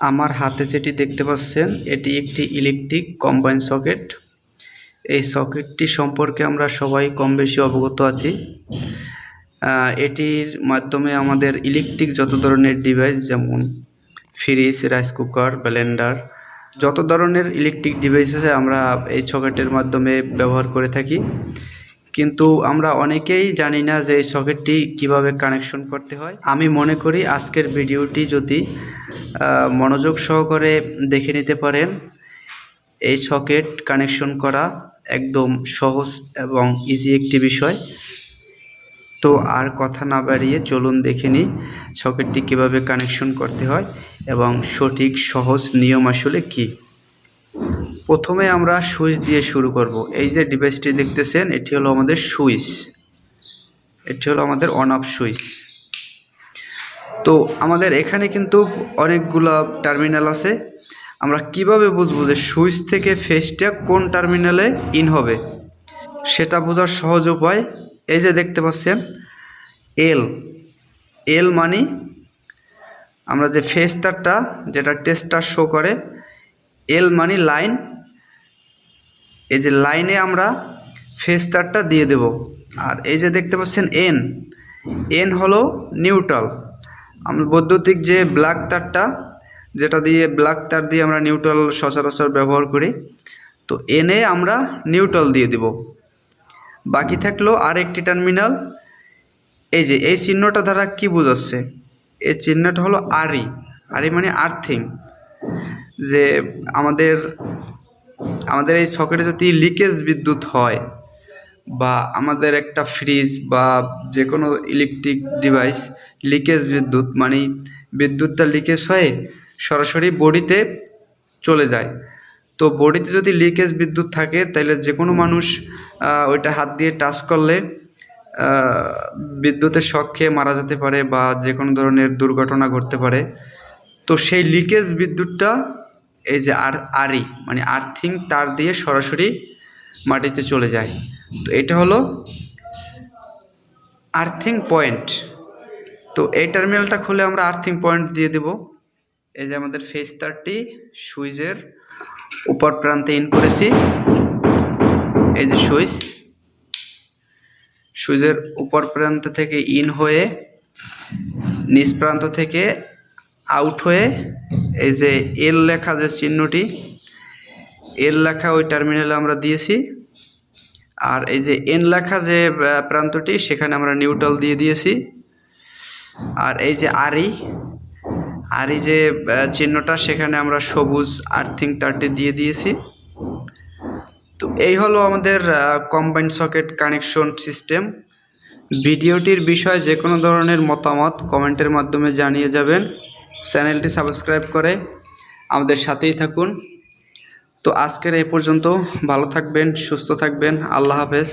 আমার হাতে যেটি দেখতে পাচ্ছেন এটি একটি ইলেকট্রিক কম্বাইন সকেট। এই সকেটটি সম্পর্কে আমরা সবাই কম বেশি অবগত আছি। এটির মাধ্যমে আমাদের ইলেকট্রিক যত ধরনের ডিভাইস যেমন ফ্রিজ, রাইস কুকার, ব্লেন্ডার, যত ধরনের ইলেকট্রিক ডিভাইস আছে আমরা এই সকেটের মাধ্যমে ব্যবহার করে থাকি। কিন্তু আমরা অনেকেই জানি না যে এই সকেটটি কিভাবে কানেকশন করতে হয়। আমি মনে করি আজকের ভিডিওটি যদি মনোযোগ সহকারে দেখে নিতে পারেন, এই সকেট কানেকশন করা একদম সহজ এবং ইজি একটি বিষয়। তো আর কথা না বাড়িয়ে চলুন দেখে নিই সকেটটি কীভাবে কানেকশন করতে হয় এবং সঠিক সহজ নিয়ম আসলে কী। প্রথমে আমরা সুইচ দিয়ে শুরু করব। এই যে ডিভাইসটি দেখতেছেন এটি হলো আমাদের সুইচ, এটি হলো আমাদের অন অফ সুইচ। তো আমাদের এখানে কিন্তু অনেকগুলো টার্মিনাল আছে। আমরা কিভাবে বুঝবো যে সুইচ থেকে ফেজটা কোন টার্মিনালে ইন হবে, সেটা বোঝার সহজ উপায় এই যে দেখতে পাচ্ছেন এল মানে আমরা যে ফেজ তারটা যেটা টেস্টার শো করে, এল মানে লাইন। এই যে লাইনে আমরা ফেজ তারটা দিয়ে দেব। আর এই যে দেখতে পাচ্ছেন এন হলো নিউট্রাল। আমরা বৈদ্যুতিক যে ব্ল্যাক তারটা, যেটা দিয়ে ব্ল্যাক তার দিয়ে আমরা নিউট্রাল সচরাচর ব্যবহার করি, তো এনে আমরা নিউট্রাল দিয়ে দেব। বাকি থাকলো আর একটি টার্মিনাল। এই যে এই চিহ্নটা দ্বারা কি বোঝাচ্ছে, এই চিহ্নটা হলো আরই মানে আর্থিং। যে আমাদের এই সকেটে যদি লিকেজ বিদ্যুৎ হয় বা আমাদের একটা ফ্রিজ বা যে কোনো ইলেকট্রিক ডিভাইস লিকেজ বিদ্যুৎ মানে বিদ্যুৎটা লিকেজ হয়ে সরাসরি বডিতে চলে যায়। তো বডিতে যদি লিকেজ বিদ্যুৎ থাকে তাহলে যে কোনো মানুষ ওইটা হাত দিয়ে টাচ করলে বিদ্যুতের শক খেয়ে মারা যেতে পারে বা যে কোনো ধরনের দুর্ঘটনা ঘটতে পারে। তো সেই লিকেজ বিদ্যুৎটা এই যে আরই মানে আর্থিং তার দিয়ে সরাসরি মাটিতে চলে যায়। তো এটা হলো আর্থিং পয়েন্ট। তো এই টার্মিনালটা খুলে আমরা আর্থিং পয়েন্ট দিয়ে দেব। এই যে আমাদের ফেজ তারটি সুইচের উপর প্রান্তে ইন করেছি। এই যে সুইচের উপর প্রান্ত থেকে ইন হয়ে নিচ প্রান্ত থেকে আউট হয়ে এই যে এল লেখা যে চিহ্নটি, এল লেখা ওই টার্মিনালে আমরা দিয়েছি। আর এই যে এন লেখা যে প্রান্তটি সেখানে আমরা নিউট্রাল দিয়ে দিয়েছি। আর এই যে আরই যে চিহ্নটা সেখানে আমরা সবুজ আর্থিং তারটি দিয়ে দিয়েছি। তো এই হলো আমাদের কম্বাইন্ড সকেট কানেকশন সিস্টেম। ভিডিওটির বিষয়ে যে কোনো ধরনের মতামত কমেন্টের মাধ্যমে জানিয়ে যাবেন। চ্যানেলটি সাবস্ক্রাইব করে আমাদের সাথেই থাকুন। তো আজকের এই পর্যন্ত, ভালো থাকবেন, সুস্থ থাকবেন, আল্লাহ হাফেজ।